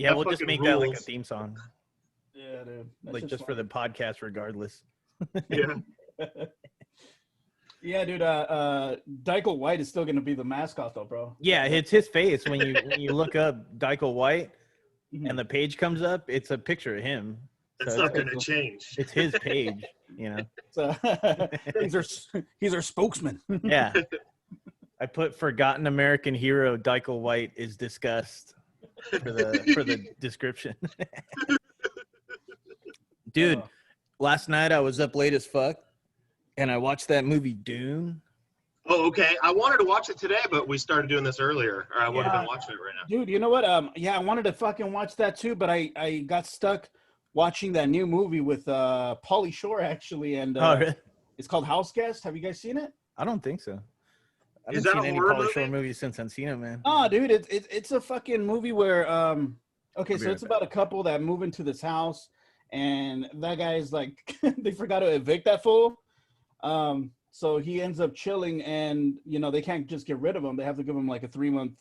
Yeah, That we'll just fucking make that like a rules. theme song, Yeah, dude. That's like just for the podcast, regardless. Yeah. Yeah, dude. Dykel White is still gonna be the mascot, though, bro. Yeah, it's his face when you look up Dykel White and the page comes up. It's a picture of him. It's So not going to change. It's his page, you know. So, he's our spokesman. Yeah. I put forgotten American hero Dykel White is discussed for the description. Dude, last night I was up late as fuck and I watched that movie Dune. Oh, okay. I wanted to watch it today, but we started doing this earlier, or I would have been watching it right now. Dude, you know what? Yeah, I wanted to fucking watch that too, but I got stuck watching that new movie with Pauly Shore actually, and Really? it's called House Guest. Have you guys seen it? I don't think so. I Is haven't that seen a any horror Pauly Shore movie? movies since Encino, man. Oh, dude, it's a fucking movie where okay, so it's about a couple that move into this house, and that guy's like they forgot to evict that fool. So he ends up chilling, and you know they can't just get rid of him. They have to give him like a 3-month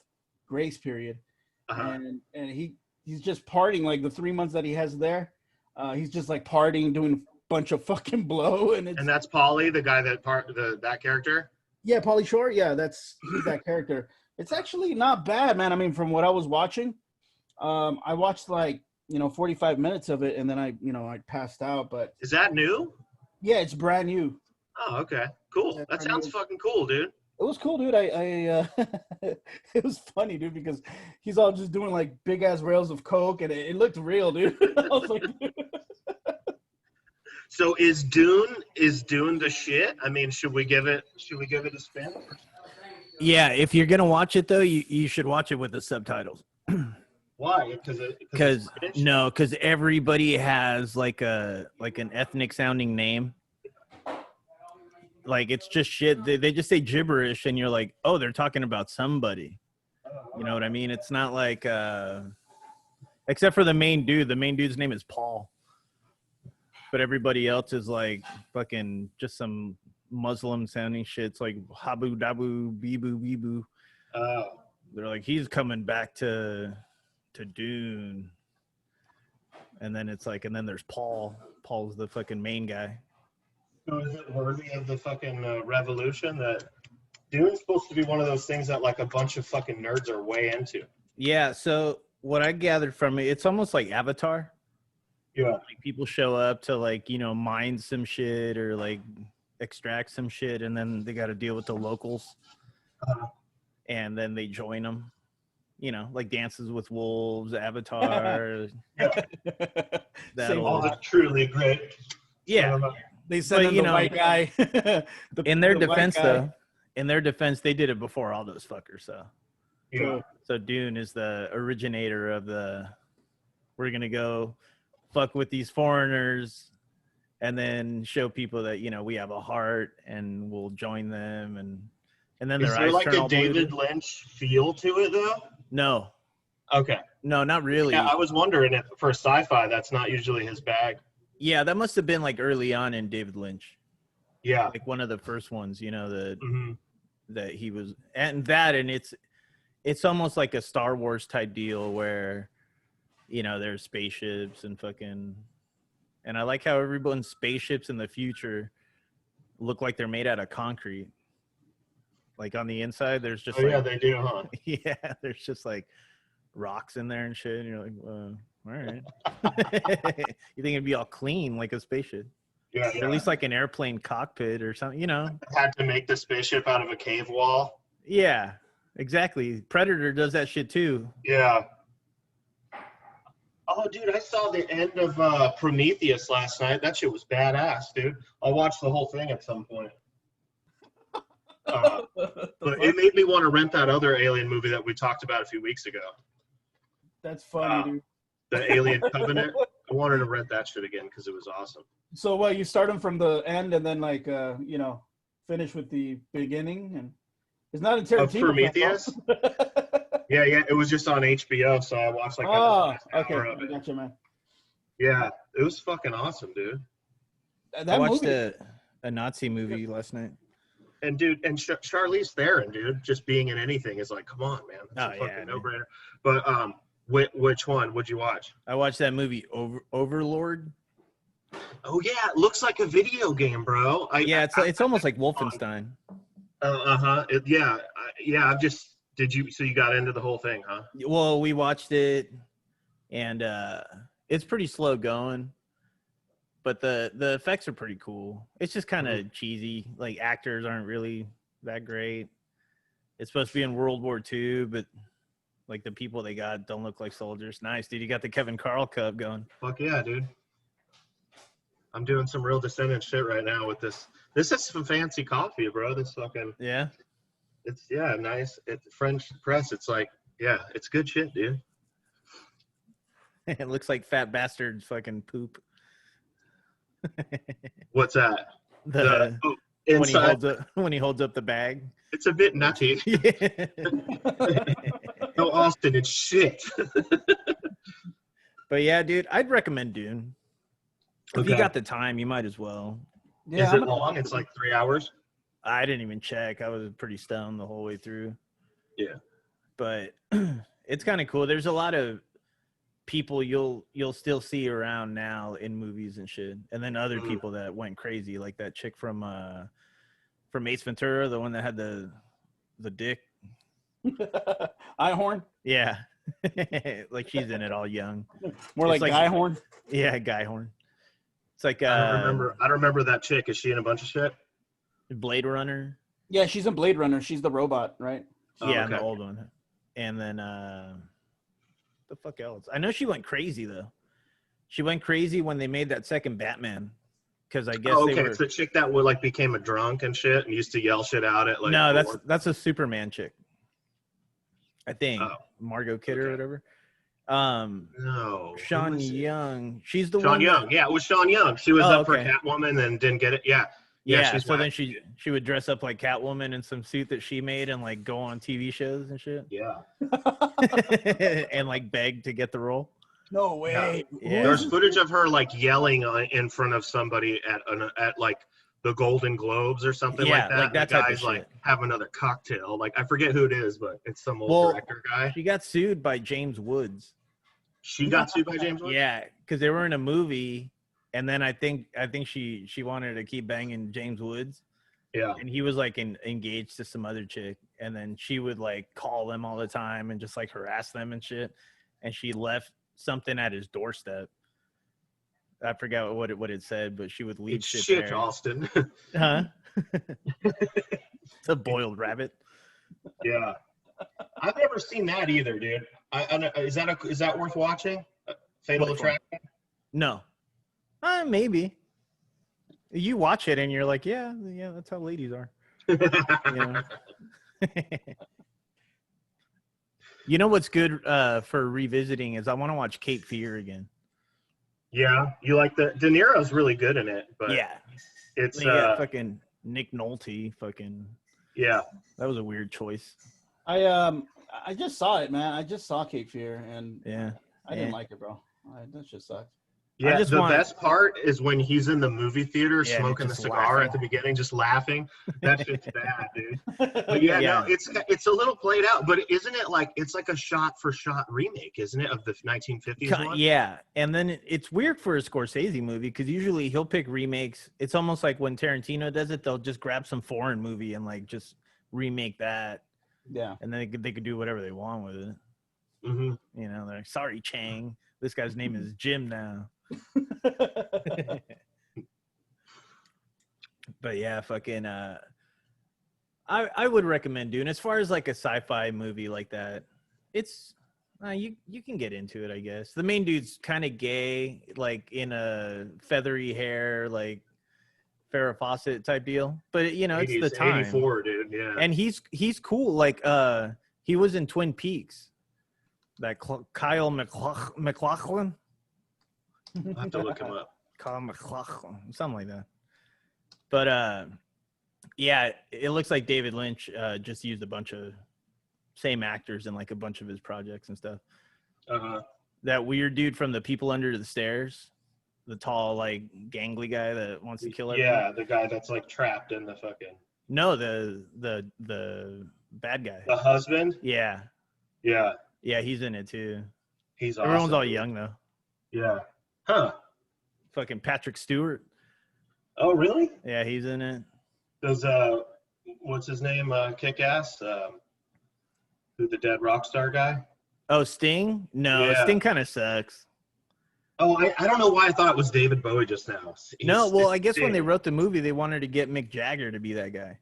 grace period, and he's just partying like the 3 months that he has there. He's just like partying, doing a bunch of fucking blow, and that's Pauly, the guy that that character. Yeah, Pauly Shore. Yeah, he's that character. It's actually not bad, man. I mean, from what I was watching, I watched like 45 minutes of it, and then I passed out. But Is that new? yeah, it's brand new. Oh, okay. Cool. Yeah, That sounds fucking cool, dude. It was cool, dude. I it was funny, dude, because he's all just doing like big ass rails of coke, and it looked real, dude. I was like, dude. So is Dune the shit? I mean, should we give it a spin? Yeah, if you're gonna watch it though, you should watch it with the subtitles. Why? Because everybody has like an ethnic sounding name. Like it's just shit. They just say gibberish, and you're like, oh, they're talking about somebody. You know what I mean? It's not like, except for the main dude. The main dude's name is Paul, but everybody else is like fucking just some Muslim sounding shit. It's like habu dabu bibu bibu. They're like, he's coming back to Dune, and then it's like, and then there's Paul. Paul's the fucking main guy. So is it worthy of the fucking revolution that Dune's supposed to be one of those things that like a bunch of fucking nerds are way into? Yeah. So what I gathered from it, it's almost like Avatar. Yeah. Like people show up to like, mine some shit or like extract some shit, and then they got to deal with the locals, and then they join them. Like Dances with Wolves, Avatar. All the truly great. Yeah. They sent in the white guy. In their defense, they did it before all those fuckers. So, So Dune is the originator of we're gonna go fuck with these foreigners, and then show people that we have a heart and we'll join them, and then their eyes turn all blue. Is there like a David Lynch feel to it though? No. Okay. No, not really. Yeah, I was wondering if for sci-fi that's not usually his bag. Yeah, that must have been like early on in David Lynch. Yeah. Like one of the first ones, Mm-hmm. that he was, and it's almost like a Star Wars type deal where, there's spaceships and fucking, and I like how everyone's spaceships in the future look like they're made out of concrete. Like on the inside, there's just yeah, they do, huh? Yeah, there's just like rocks in there and shit. And you're like, all right. You think it'd be all clean like a spaceship? Yeah, or at least like an airplane cockpit or something, Had to make the spaceship out of a cave wall. Yeah, exactly. Predator does that shit too. Yeah. Oh, dude, I saw the end of Prometheus last night. That shit was badass, dude. I'll watch the whole thing at some point. But it made me want to rent that other Alien movie that we talked about a few weeks ago. That's funny, dude. The Alien Covenant. I wanted to rent that shit again because it was awesome. So what? You start them from the end and then like finish with the beginning, and it's not in Tarantino. Prometheus. Yeah. It was just on HBO, so I watched like. Okay, I gotcha, man. Yeah, it was fucking awesome, dude. I watched a Nazi movie last night. And dude, and Charlize Theron, dude, just being in anything is like, come on, man. That's a fucking no-brainer. But Which one would you watch? I watched that movie Overlord. Oh yeah, it looks like a video game, bro. It's almost like Wolfenstein. Yeah. I've just so you got into the whole thing, huh? Well, we watched it, and it's pretty slow going, but the effects are pretty cool. It's just kind of cheesy. Like, actors aren't really that great. It's supposed to be in World War II, but like the people they got don't look like soldiers. Nice, dude. You got the Kevin Carl Cup going. Fuck yeah, dude. I'm doing some real Descendant shit right now with this. This is some fancy coffee, bro. This fucking it's nice. It's French press. It's like, it's good shit, dude. It looks like fat bastard fucking poop. What's that? When he holds up the bag. It's a bit nutty. No, Austin, it's shit. But yeah, dude, I'd recommend Dune. If you got the time, you might as well. Yeah, is it long? It's like 3 hours? I didn't even check. I was pretty stoned the whole way through. Yeah. But it's kind of cool. There's a lot of people you'll still see around now in movies and shit. And then other people that went crazy, like that chick from Ace Ventura, the one that had the dick. Ihorn? Yeah. Like, she's in it all young. More like Guy-horn? Yeah, Guy-horn. It's like I don't remember that chick. Is she in a bunch of shit? Blade Runner. Yeah, she's in Blade Runner. She's the robot, right? Yeah, the old one. And then the fuck else? I know she went crazy though. She went crazy when they made that second Batman. Because I guess they were... It's the chick that would became a drunk and shit and used to yell shit out at No, that's a Superman chick. I think Margot Kidder or whatever. No. Sean Young. She's the one. Sean Young. Yeah, it was Sean Young. She was up for Catwoman and didn't get it. Yeah. Yeah. So then she would dress up like Catwoman in some suit that she made and go on TV shows and shit. Yeah. And beg to get the role. No way. Yeah. There's footage of her yelling in front of somebody at the Golden Globes or something like that. Like that the type guy's of shit. have another cocktail. I forget who it is, but it's some old director guy. She got sued by James Woods. She got sued by James Woods? Yeah, because they were in a movie, and then I think she wanted to keep banging James Woods. Yeah. And he was engaged to some other chick, and then she would call them all the time and just harass them and shit. And she left something at his doorstep. I forgot what it said, but she would leave it's shit there. Austin. Huh? It's a boiled rabbit. Yeah. I've never seen that either, dude. Is that worth watching? Fatal Attraction? No. Maybe. You watch it and you're like, yeah, that's how ladies are. You know what's good for revisiting is I want to watch Cape Fear again. Yeah, you like De Niro's really good in it, but it's fucking Nick Nolte, that was a weird choice. I just saw it, man. I just saw Cape Fear, and I didn't like it, bro. That just sucked. Yeah, best part is when he's in the movie theater smoking the cigar at the beginning, just laughing. That shit's bad, dude. But no, it's a little played out, but isn't it it's like a shot-for-shot remake, isn't it, of the 1950s one? Yeah, and then it's weird for a Scorsese movie because usually he'll pick remakes. It's almost like when Tarantino does it, they'll just grab some foreign movie and just remake that. Yeah. And then they could do whatever they want with it. Mm-hmm. They're like, sorry, Chang. This guy's name is Jim now. But yeah, fucking I would recommend Dune. As far as a sci-fi movie like that, it's you can get into it, I guess. The main dude's kind of gay, in a feathery hair, Farrah Fawcett type deal. But it's the time. 84, dude. Yeah. And he's cool. He was in Twin Peaks. That Kyle MacLachlan. I'll have to look him up. Kyle MacLachlan, something like that. But it looks like David Lynch just used a bunch of same actors in a bunch of his projects and stuff. That weird dude from The People Under the Stairs, the tall gangly guy that wants to kill everyone. Yeah, the guy that's trapped in the fucking. No, the bad guy. The husband. Yeah. Yeah. Yeah, he's in it too. He's awesome. Everyone's all young though. Yeah. Huh. Fucking Patrick Stewart. Oh, really? Yeah, he's in it. Does what's his name? Kick Ass. Who the dead rock star guy? Oh, Sting? No, Yeah. Sting kind of sucks. Oh, I don't know why I thought it was David Bowie just now. No, well, I guess Sting. when they wrote the movie, they wanted to get Mick Jagger to be that guy.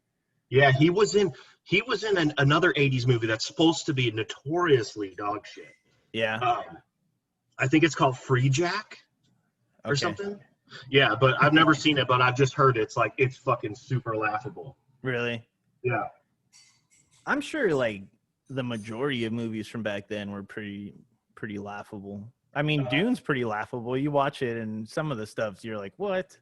Yeah, he was in another 80s movie that's supposed to be notoriously dog shit. Yeah. I think it's called Free Jack or something. Yeah, but I've never seen it, but I've just heard it's fucking super laughable. Really? Yeah. I'm sure like the majority of movies from back then were pretty laughable. I mean, Dune's pretty laughable. You watch it and some of the stuff you're like, what?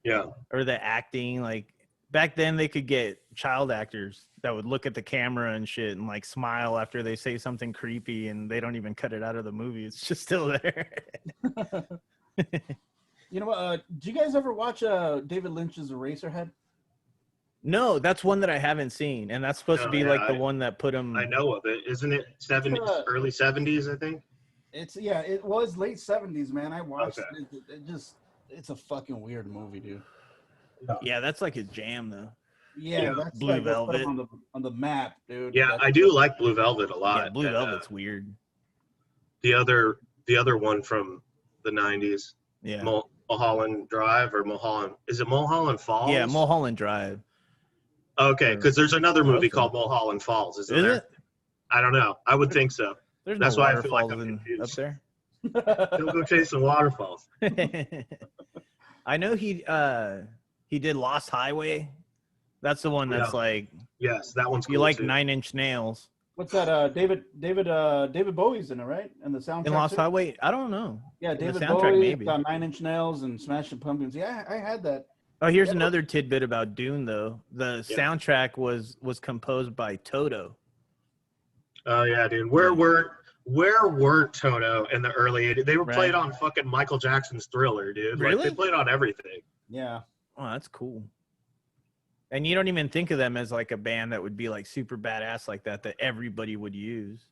Yeah. Or the acting, like back then they could get child actors that would look at the camera and shit and like smile after they say something creepy and they don't even cut it out of the movie. It's just still there. You know what? Do you guys ever watch David Lynch's Eraserhead? No, that's one that I haven't seen, and that's supposed to be like the one that put him. I know of it. Isn't it early 70s? I think. It was late 70s, man. I watched Okay. it. It's a fucking weird movie, dude. Yeah, that's like his jam though. Yeah, that's Blue like Velvet on the map, dude. Yeah, I do like Blue Velvet a lot. Yeah, Blue Velvet's weird. The other one from the 90s. Yeah. Mulholland Drive or Mulholland? Is it Mulholland Falls? Yeah, Mulholland Drive. Okay, because there's another movie called Mulholland Falls. Isn't there? It? I don't know. I would think so. That's why no I feel like waterfalls I'm up confused. there. Don't go chasing waterfalls. I know he did Lost Highway. That's the one that's like yes, that one's cool. You like too. 9 Inch Nails. What's that? David Bowie's in it, right? And the soundtrack. In Lost Highway? I don't know. Yeah, David the soundtrack, Bowie maybe. got 9 Inch Nails and Smashing Pumpkins. Yeah, I had that. Oh, here's another tidbit about Dune, though. The soundtrack was composed by Toto. Oh yeah, dude. Where weren't Toto in the early 80s? They were played on fucking Michael Jackson's Thriller, dude. Really? Like, they played on everything. Yeah. Oh, that's cool. And you don't even think of them as like a band that would be like super badass like that everybody would use.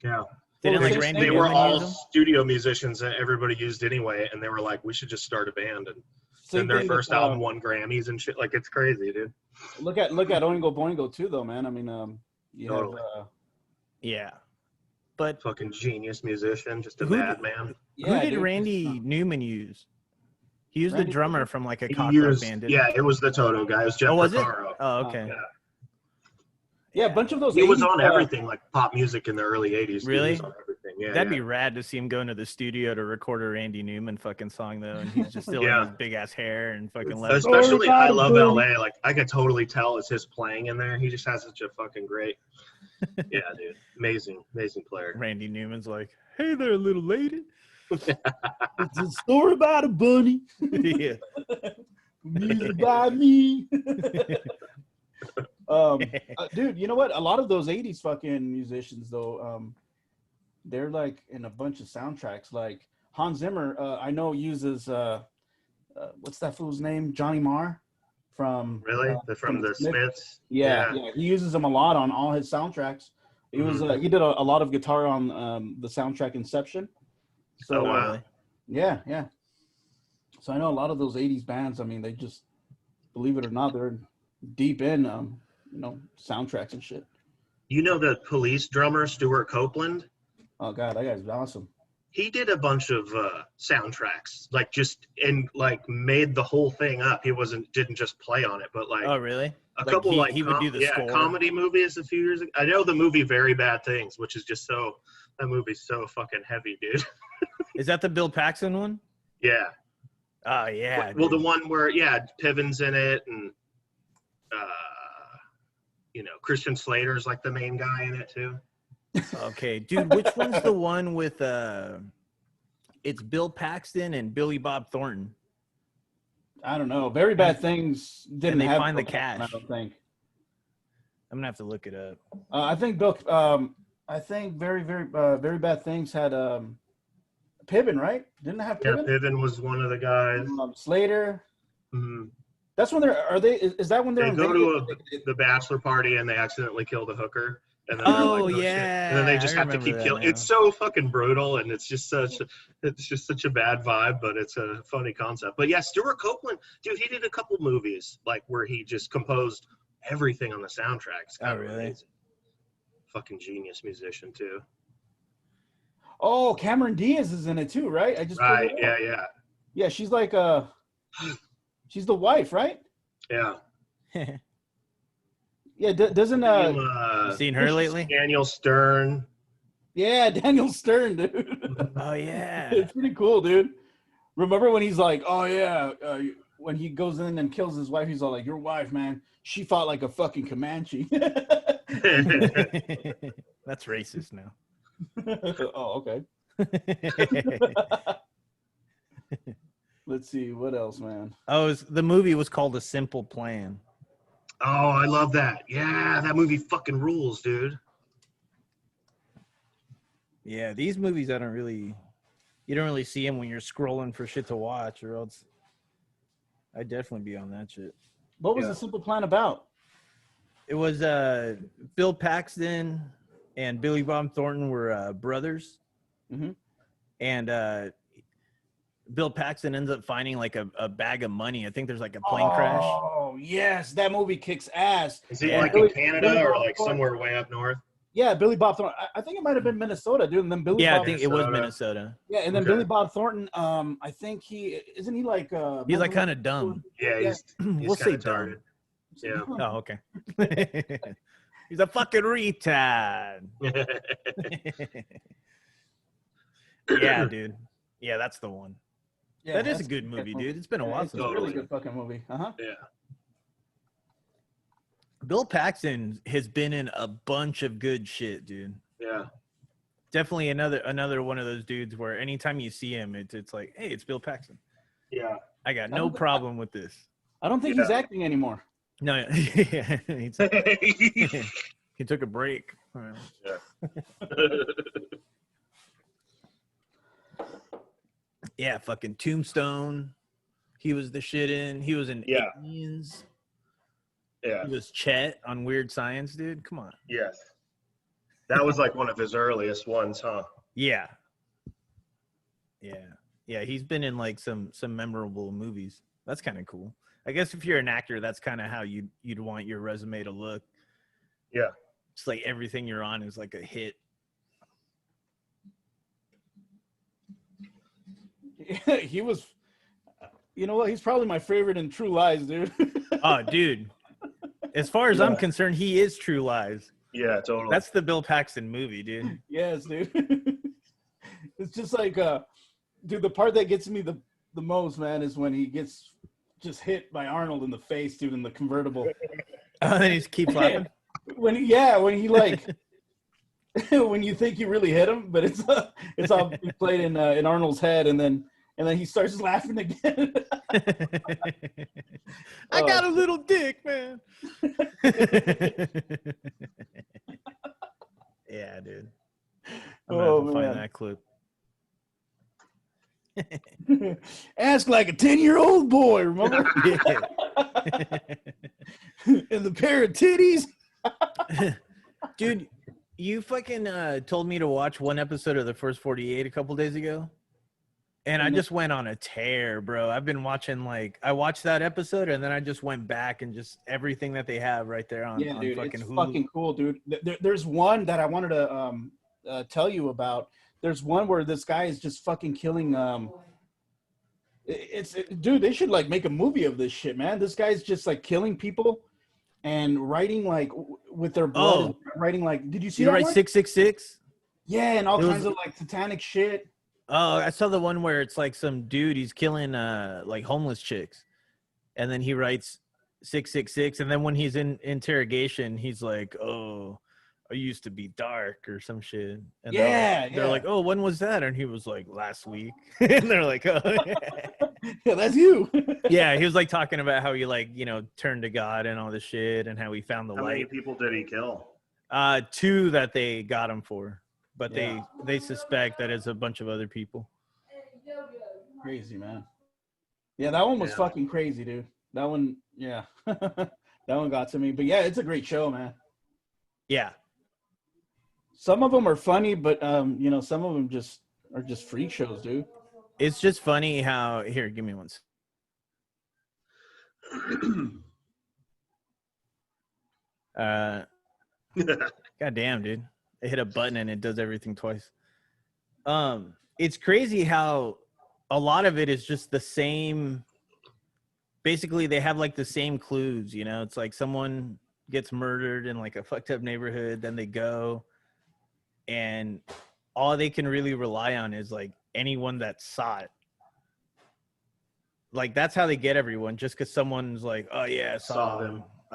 Yeah. Didn't Well, like Randy they were Newman all use them? studio musicians that everybody used anyway, and they were like, we should just start a band. And then their first album won Grammys and shit. Like, it's crazy, dude. Look at Oingo Boingo too, though, man. I mean, you Totally. have. Yeah. But Fucking genius musician, just a Who madman. who did Randy Newman use? He used the drummer from like a cock Used, band. Didn't yeah, it was the Toto guy. It was Jeff was it? Porcaro. Oh, okay. Yeah, a bunch of those. He was 80s, on everything, like pop music in the early 80s. Really? He was on everything. Yeah, That'd be rad to see him go into the studio to record a Randy Newman fucking song though, and he's just still in his big ass hair and fucking leather. Especially I Love LA. Like, I could totally tell it's his playing in there. He just has such a fucking great. Yeah, dude. Amazing player. Randy Newman's like, hey there, little lady. It's a story about a bunny. Yeah. Music by me. Dude, you know what? A lot of those 80s fucking musicians, though, they're like in a bunch of soundtracks. Like Hans Zimmer, I know uses what's that fool's name? Johnny Marr from from the Smiths. Yeah, he uses them a lot on all his soundtracks. He was he did a lot of guitar on the soundtrack Inception. So wow. Yeah. So I know a lot of those 80s bands, I mean, they just, believe it or not, they're deep in soundtracks and shit. You know the Police drummer Stuart Copeland? Oh god, that guy's awesome. He did a bunch of soundtracks, like made the whole thing up. He didn't just play on it, but like oh really? A couple he would do the score. Comedy movies a few years ago. I know the movie Very Bad Things, which is just that movie's so fucking heavy, dude. Is that the Bill Paxton one? Yeah. Oh yeah. Well, the one where Piven's in it, and Christian Slater's like the main guy in it too. Okay, dude, which one's the one with it's Bill Paxton and Billy Bob Thornton? I don't know. Very Bad Things didn't have find the Bill cash. Paxton, I don't think. I'm gonna have to look it up. I think Very Bad Things had Piven, right? Didn't it have Piven? Yeah, Piven was one of the guys. Slater. Mm-hmm. That's when is that when they go to the bachelor party and they accidentally kill the hooker, And then they're Oh, like, shit. yeah. And then they just I have to remember keep that killing. now. It's so fucking brutal, and it's just such a bad vibe, but it's a funny concept. But yeah, Stuart Copeland, dude, he did a couple movies like where he just composed everything on the soundtrack. It's kind of really? amazing. Fucking genius musician too. Oh, Cameron Diaz is in it too, right? I just pulled Right. it up. Yeah. Yeah, she's like she's the wife, right? Yeah. Yeah, doesn't You seen her lately? Daniel Stern. Yeah, Daniel Stern, dude. Oh yeah. It's pretty cool, dude. Remember when he's like, "Oh yeah," when he goes in and kills his wife, he's all like, "Your wife, man, she fought like a fucking Comanche." That's racist now. Oh, okay. Let's see what else, man. Oh, the movie was called A Simple Plan. Oh, I love that. Yeah, that movie fucking rules, dude. Yeah, these movies you don't really see them when you're scrolling for shit to watch, or else I'd definitely be on that shit. What was The Simple Plan about? It was Bill Paxton and Billy Bob Thornton were brothers. Mm-hmm. And Bill Paxton ends up finding like a bag of money. I think there's like a plane crash. Oh, yes. That movie kicks ass. Is it like in Canada or like somewhere way up north? Yeah, Billy Bob Thornton. I think it might have been Minnesota, dude. And then Billy Yeah, Bob I think it was Minnesota. Yeah, and then Billy Bob Thornton, I think isn't he like he's like kind of dumb. Yeah, he's we'll say dumb. Yeah. Oh, okay. He's a fucking retard. Yeah, dude. Yeah, that's the one. Yeah, that is a good movie, dude. It's been a while since it's a really good fucking movie. Yeah. Bill Paxton has been in a bunch of good shit, dude. Yeah. Definitely another one of those dudes where anytime you see him, it's like, hey, it's Bill Paxton. Yeah. I got no problem with this. I don't think he's acting anymore. No, yeah. He took a break. Yeah, fucking Tombstone. He was the shit in. He was in Aliens. Yeah. He was Chet on Weird Science, dude. Come on. Yes. That was like one of his earliest ones, huh? Yeah. Yeah, he's been in like some memorable movies. That's kind of cool. I guess if you're an actor, that's kind of how you'd want your resume to look. Yeah. It's like everything you're on is like a hit. He was, you know what? He's probably my favorite in True Lies, dude. Oh, dude. As far as I'm concerned, he is True Lies. Yeah, totally. That's the Bill Paxton movie, dude. Yes, dude. It's just like, dude, the part that gets me the most, man, is when he gets just hit by Arnold in the face, dude, in the convertible. And then he just keeps laughing. When he like, when you think you really hit him, but it's all played in Arnold's head, and then he starts laughing again. I got a little dick, man. Yeah, dude. I'm gonna have to find that clip. Ask like a 10-year-old boy, remember? And the pair of titties. Dude, you fucking told me to watch one episode of the First 48 a couple days ago. And I just went on a tear, bro. I've been watching, I watched that episode, and then I just went back and just everything that they have right there on, dude, fucking it's Hulu. fucking cool, dude. There's one that I wanted to tell you about. There's one where this guy is just fucking killing. Dude, they should make a movie of this shit, man. This guy's just killing people and writing with their blood. Writing did you see that? You write 666? Yeah, and all kinds of satanic shit. Oh, I saw the one where it's some dude, he's killing homeless chicks, and then he writes 666, and then when he's in interrogation, he's like, "Oh, I used to be dark" or some shit. And they're like, "Oh, when was that?" And he was like, "Last week." And they're like, "Oh, yeah, that's you." Yeah, he was talking about how he turned to God and all this shit, and how he found the light. How many people did he kill? 2 that they got him for. But they suspect that it's a bunch of other people. Crazy, man. Yeah, that one was fucking crazy, dude. That one, yeah. That one got to me. But yeah, it's a great show, man. Yeah. Some of them are funny, but you know, some of them just are just freak shows, dude. It's just funny how here, give me one. God damn, dude. It hit a button and it does everything twice. It's crazy how a lot of it is just the same. Basically, they have like the same clues, you know. It's like someone gets murdered in like a fucked up neighborhood, then they go, and all they can really rely on is like anyone that saw it. Like that's how they get everyone, just because someone's like, oh yeah, I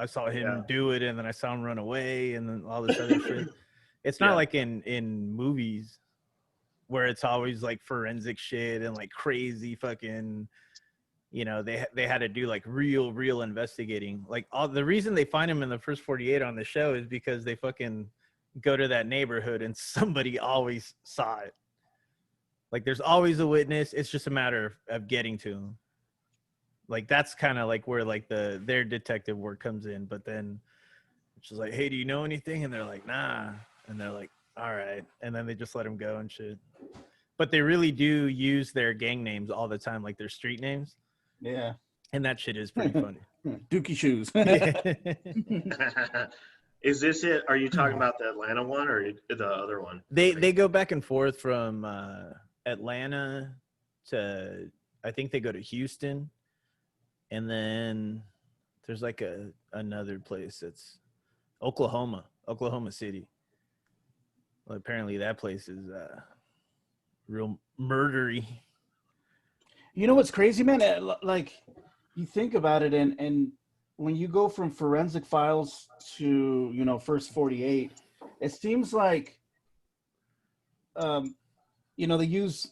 saw him do it, and then I saw him run away, and then all this other shit. It's not like in movies where it's always like forensic shit and like crazy fucking, you know, they had to do like real investigating. Like the reason they find him in the first 48 on the show is because they fucking go to that neighborhood and somebody always saw it. Like there's always a witness. It's just a matter of getting to him. Like that's kind of like where like their detective work comes in. But then it's just like, hey, do you know anything? And they're like, nah. And they're like, all right. And then they just let him go and shit. But they really do use their gang names all the time, like their street names. Yeah. And that shit is pretty funny. Dookie shoes. Is this it? Are you talking about the Atlanta one or the other one? They go back and forth from Atlanta to, I think they go to Houston. And then there's like another place that's Oklahoma City. Well, apparently that place is real murdery. You know what's crazy, man? Like, you think about it, and when you go from Forensic Files to, you know, First 48, it seems like, you know, they use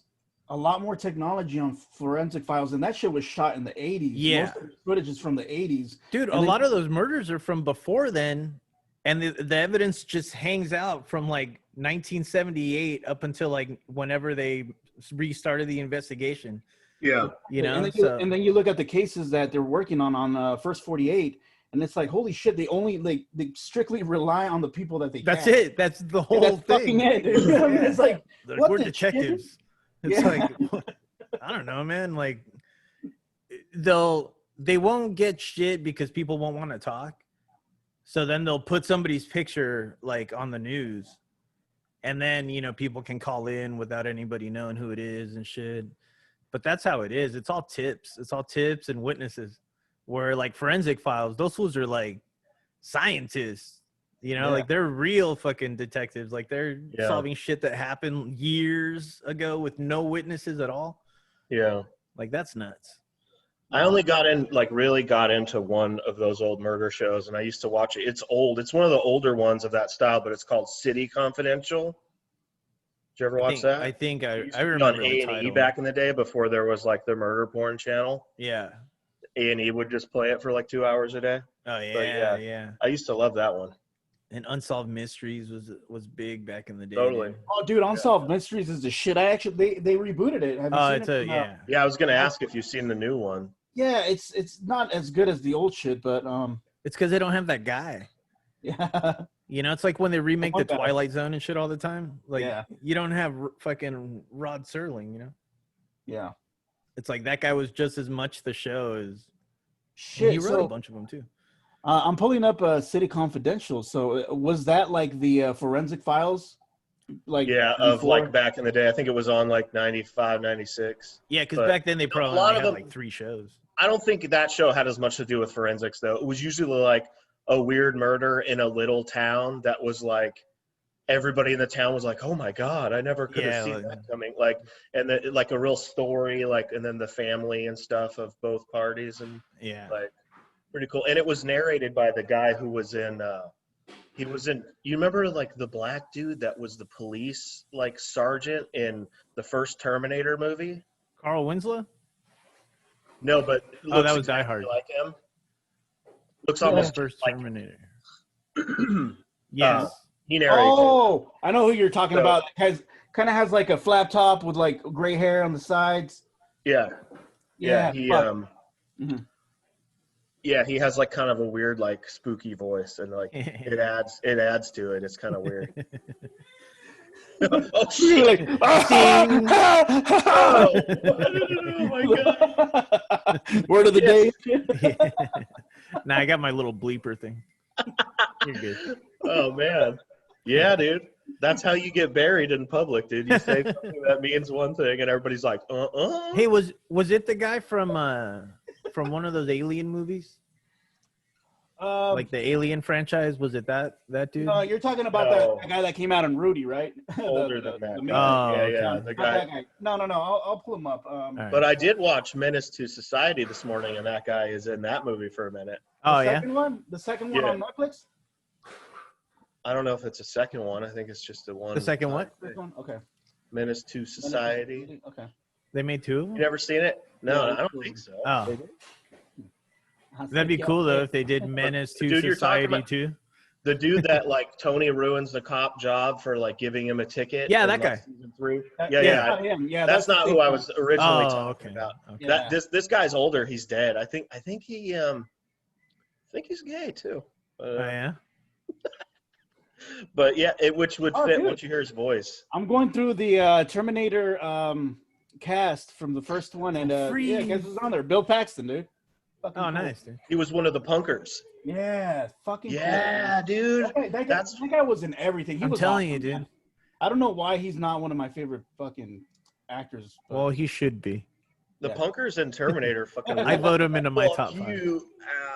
a lot more technology on Forensic Files, and that shit was shot in the 80s. Yeah. Most of the footage is from the 80s. Dude, a lot of those murders are from before then, and the evidence just hangs out from like 1978 up until like whenever they restarted the investigation. Yeah. You know, and then you look at the cases that they're working on First 48, and it's like, holy shit, they only they strictly rely on the people that they That's can. it. That's the whole that's thing. Fucking it, dude. I mean, it's like, what we're the detectives. shit? It's like, I don't know, man. Like they won't get shit because people won't want to talk. So then they'll put somebody's picture like on the news, and then, you know, people can call in without anybody knowing who it is and shit. But that's how it is. It's all tips. It's all tips and witnesses. Where like Forensic Files, those fools are like scientists. You know, like they're real fucking detectives. Like they're solving shit that happened years ago with no witnesses at all. Yeah. Like that's nuts. I only really got into one of those old murder shows, and I used to watch it. It's old. It's one of the older ones of that style, but it's called City Confidential. Did you ever watch that? I think I on remember A&E back in the day before there was like the murder porn channel. Yeah. A&E would just play it for like 2 hours a day. Oh yeah, But yeah. I used to love that one. And Unsolved Mysteries was big back in the day. Totally. Dude. Oh, dude, Unsolved Mysteries is the shit. I actually they rebooted it. Have you seen it? Yeah, I was gonna ask if you've seen the new one. Yeah, it's not as good as the old shit, but it's because they don't have that guy. Yeah. You know, it's like when they remake the Twilight Zone and shit all the time. Like, you don't have fucking Rod Serling, you know? Yeah. It's like that guy was just as much the show as... Shit, he wrote a bunch of them, too. I'm pulling up City Confidential. So was that like the Forensic Files? Like of like back in the day. I think it was on like 95, 96. Yeah, because back then they probably had like 3 shows. I don't think that show had as much to do with forensics, though. It was usually like a weird murder in a little town that was like everybody in the town was like, oh my God, I never could have seen that coming. Like, and like a real story, like, and then the family and stuff of both parties. And like pretty cool. And it was narrated by the guy who was in, you remember like the black dude that was the police, like sergeant in the first Terminator movie? Carl Winslow? No, but that was Die Hard. Like him. Looks almost first like Terminator. Yes. He narrated. Oh, I know who you're talking about. Has like a flat top with like gray hair on the sides. Yeah. Yeah. He Yeah, he has like kind of a weird, like spooky voice, and like it adds to it. It's kind of weird. Oh shit! Like, Oh my god! Word of the day. Nah, I got my little bleeper thing. You're good. Oh man, yeah, dude. That's how you get buried in public, dude. You say something that means one thing, and everybody's like, Hey, was it the guy from one of those Alien movies? Like the Alien franchise? Was it that dude? No, you're talking about that guy that came out in Rudy, right? Older than that. Yeah, the guy. No. I'll pull him up. Right. But I did watch Menace to Society this morning, and that guy is in that movie for a minute. The second one on Netflix. I don't know if it's a second one. I think it's just the one. The second one? Okay. Menace to Society. Okay. They made two of them? You never seen it? No, I don't think so. Oh. That'd be cool though if they did Menace to Society too. The dude that like Tony ruins the cop job for like giving him a ticket. Yeah, that guy. Season 3. Yeah, that's not who I was originally talking okay. about. Okay. That this guy's older. He's dead. I think he's gay too. Oh yeah. But yeah, which would fit dude. once you hear his voice. I'm going through the Terminator cast from the first one, and guess who's on there? Bill Paxton, dude. Oh, cool. Nice, dude. He was one of the punkers. Yeah, fucking cool. Dude. That guy was in everything. I'm telling you, dude. Man. I don't know why he's not one of my favorite fucking actors. But... Well, he should be. The punkers in Terminator fucking. I vote him into my top 5. You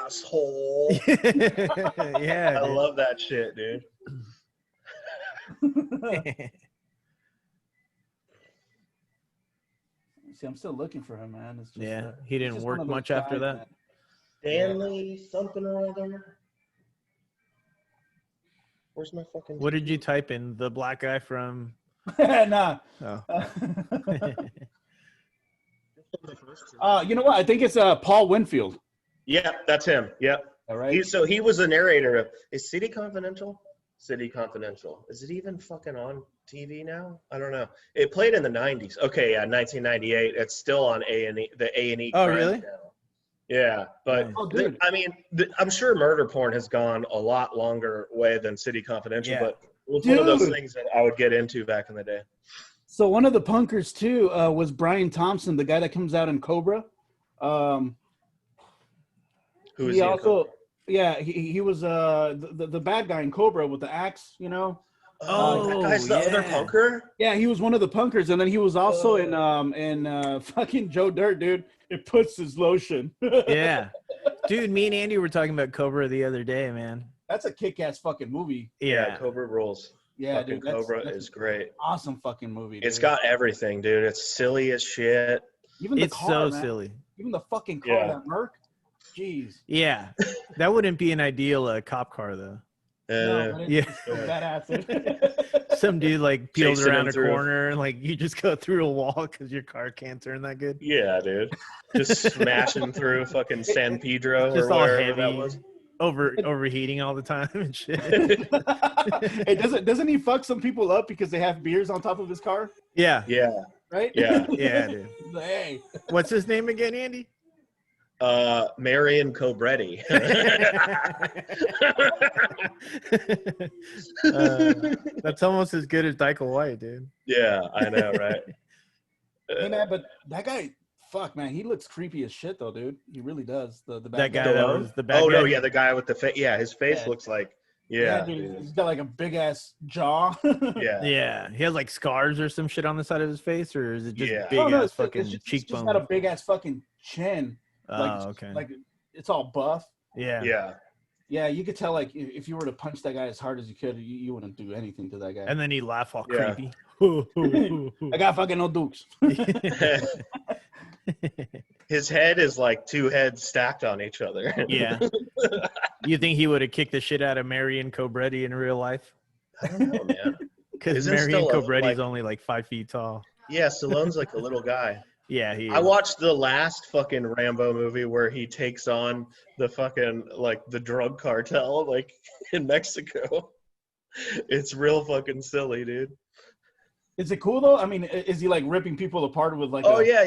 asshole. Yeah. I love that shit, dude. See, I'm still looking for him, man. It's just, he didn't work much after that. Man. Stanley something or other. Where's my fucking... What did you type in? The black guy from... Nah. Oh. You know what? I think it's Paul Winfield. Yeah, that's him. Yep. All right. He was a narrator of... Is City Confidential? City Confidential. Is it even fucking on TV now? I don't know. It played in the 90s. Okay, yeah, 1998. It's still on A&E, the A&E. Oh, really? Channel. Yeah, but I'm sure murder porn has gone a lot longer way than City Confidential, but it was one of those things that I would get into back in the day. So one of the punkers too was Brian Thompson, the guy that comes out in Cobra. Who is he also? Yeah, he was the bad guy in Cobra with the axe, you know. That guy's the other punker? Yeah, he was one of the punkers, and then he was also in fucking Joe Dirt, dude. It puts his lotion. Yeah. Dude, me and Andy were talking about Cobra the other day, man. That's a kick-ass fucking movie. Yeah, Cobra rules. Yeah, fucking dude. Cobra is great. Awesome fucking movie, dude. It's got everything, dude. It's silly as shit. Even the car, man. Silly. Even the fucking car, that Merc. Jeez. Yeah. That wouldn't be an ideal cop car, though. No, badass. Some dude like peels around a corner and like you just go through a wall because your car can't turn that good. Yeah, dude. Just smashing through fucking San Pedro just or all wherever heavy, that was. Overheating all the time and shit. Hey, doesn't he fuck some people up because they have beers on top of his car? Yeah. Yeah. Right? Yeah. Yeah, dude. Hey. What's his name again, Andy? Marion Cobretti. That's almost as good as Dykel White, dude. Yeah, I know, right? Hey man, but that guy, fuck man, he looks creepy as shit though, dude. He really does. The bad guy that was the bad guy. Oh no, yeah, the guy with the face. Yeah, his face looks like dude, he's got like a big ass jaw. Yeah. He has like scars or some shit on the side of his face, or is it just big ass fucking cheekbones? He's just got a big ass fucking chin. Okay. Like it's all buff. Yeah. Yeah, you could tell like if you were to punch that guy as hard as you could, you wouldn't do anything to that guy. And then he'd laugh all creepy. I got fucking no dukes. His head is like two heads stacked on each other. Yeah. You think he would have kicked the shit out of Marion Cobretti in real life? I don't know, man. Because Marion Cobretti's only like 5 feet tall. Yeah, Stallone's like a little guy. Yeah, I watched the last fucking Rambo movie where he takes on the fucking like the drug cartel like in Mexico. It's real fucking silly, dude. Is it cool though? I mean, is he like ripping people apart with like? Oh yeah.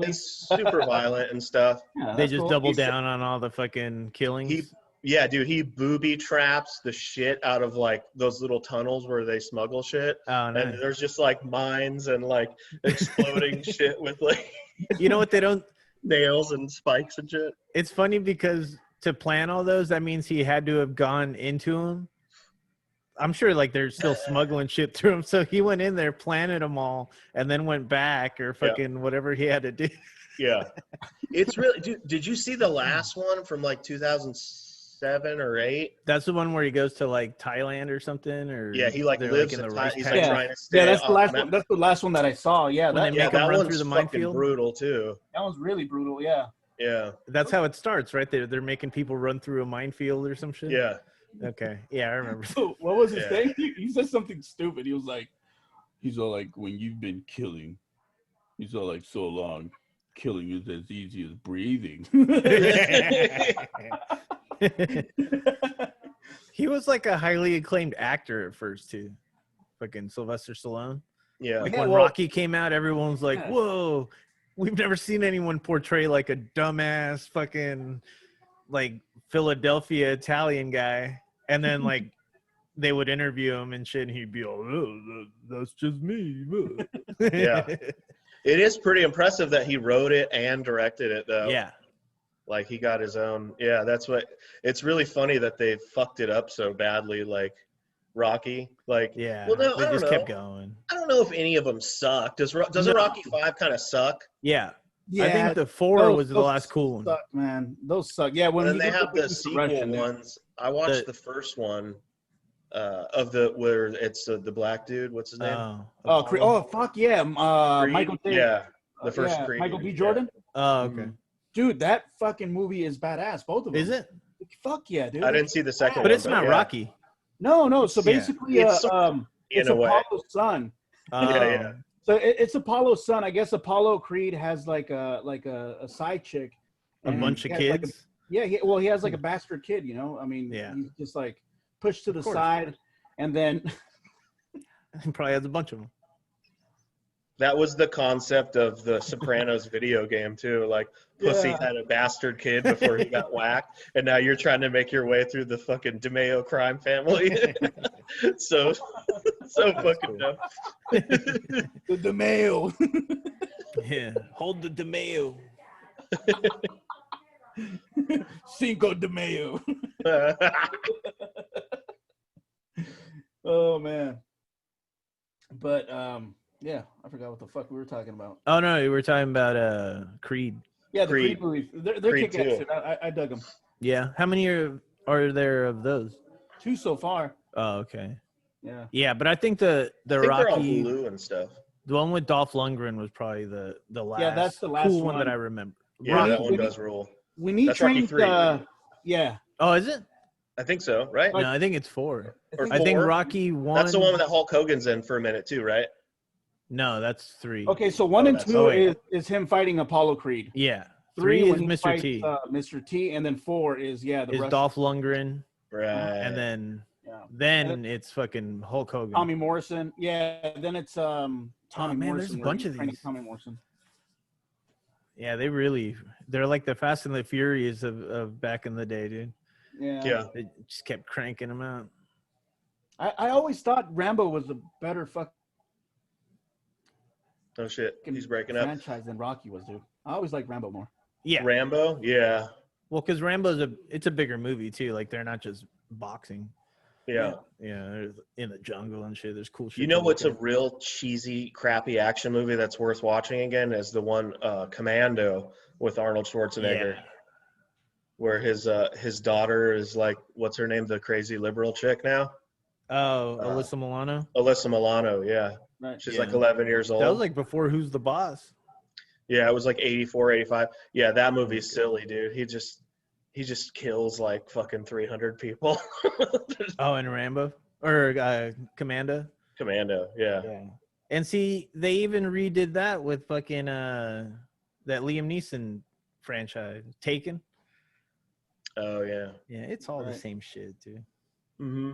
It's super violent and stuff. Yeah, They just cool. double down on all the fucking killings. He booby traps the shit out of like those little tunnels where they smuggle shit. Oh, nice. And there's just like mines and like exploding shit with like You know what they don't nails and spikes and shit. It's funny because to plan all those, that means he had to have gone into them. I'm sure like they're still smuggling shit through them. So he went in there, planted them all, and then went back or fucking whatever he had to do. Yeah. It's really, dude, did you see the last one from like 2007 or 8? That's the one where he goes to like Thailand or something, or yeah, he like lives in Thailand. He's like trying to stay. Yeah, that's the last one. That's the last one that I saw. Yeah, when they make him run through the minefield. Brutal too. That one's really brutal. Yeah. Yeah. That's how it starts, right? They're making people run through a minefield or some shit. Yeah. Okay. Yeah, I remember. So what was his thing? He said something stupid. He was like, he's all like, when you've been killing, he's all like, so long, killing is as easy as breathing. He was like a highly acclaimed actor at first too. Fucking Sylvester Stallone. Yeah. Like when Rocky came out, everyone was like, whoa, we've never seen anyone portray like a dumbass fucking like Philadelphia Italian guy. And then like they would interview him and shit, and he'd be all, oh, that's just me. Yeah. It is pretty impressive that he wrote it and directed it though. Yeah. Like he got his own. Yeah, that's what. It's really funny that they fucked it up so badly. Like Rocky. Like yeah. Well, no, they I don't just know. kept going. I don't know if any of them suck. Doesn't Rocky 5 kind of suck? Yeah. Yeah, I think the 4 was the last cool one. Suck, man. Those suck. Yeah, when and then they have the sequel ones. I watched the first one of the where it's the black dude. What's his name? Fuck yeah, Michael. Yeah, the first Creed. Michael B. Jordan. Oh, okay. Dude, that fucking movie is badass. Both of them. Is it? Fuck yeah, dude. I didn't see the second one. But it's not Rocky. No. So basically, it's Apollo's son. Yeah. So it's Apollo's son. I guess Apollo Creed has like a side chick. A bunch of kids. He has like a bastard kid, you know? I mean, he's just like pushed to the side, and then he probably has a bunch of them. That was the concept of the Sopranos video game too. Like Pussy had a bastard kid before he got whacked, and now you're trying to make your way through the fucking DeMeo crime family. so fucking dumb. The DeMeo. Yeah, hold the DeMeo. Cinco DeMeo. Oh man. But yeah, I forgot what the fuck we were talking about. Oh no, we were talking about Creed. Yeah, the Creed movies. They're kicking ass. I dug them. Yeah. How many are there of those? 2 so far. Oh, okay. Yeah. Yeah, but I think the I think Rocky they're on Hulu and stuff. The one with Dolph Lundgren was probably the last. Yeah, that's the last cool one that I remember. Yeah, that one does rule. We need Rocky 3. Yeah. Oh, is it? I think so, right? No, I think it's 4. I think Rocky 1. That's the one that Hulk Hogan's in for a minute too, right? No, that's 3. Okay, so 1 and 2 is him fighting Apollo Creed. Yeah. 3 is Mr. T. Mr. T, and then 4 is Dolph Lundgren. Right. And then it's fucking Hulk Hogan. Tommy Morrison. Yeah, then it's Tommy Morrison. There's a bunch of these. Tommy Morrison. Yeah, they're like the Fast and the Furious of back in the day, dude. Yeah. They just kept cranking them out. I always thought Rambo was a better Oh shit, he's breaking up. Franchise than Rocky was, dude. I always liked Rambo more. Yeah. Rambo? Yeah. Well, because Rambo's it's a bigger movie too. Like they're not just boxing. Yeah. Yeah, there's in the jungle and shit. There's cool shit. You know what's a real cheesy, crappy action movie that's worth watching again is the one Commando with Arnold Schwarzenegger. Yeah. Where his daughter is like, what's her name? The crazy liberal chick now? Oh, Alyssa Milano? Alyssa Milano, yeah. Right. She's like 11 years old. That was like before Who's the Boss? Yeah, it was like 84, 85. Yeah, that movie's silly, dude. He just kills like fucking 300 people. Oh, and Rambo? Or Commando? Commando, yeah. And see, they even redid that with fucking that Liam Neeson franchise, Taken. Oh, yeah. Yeah, it's all the same shit, dude. Mm-hmm.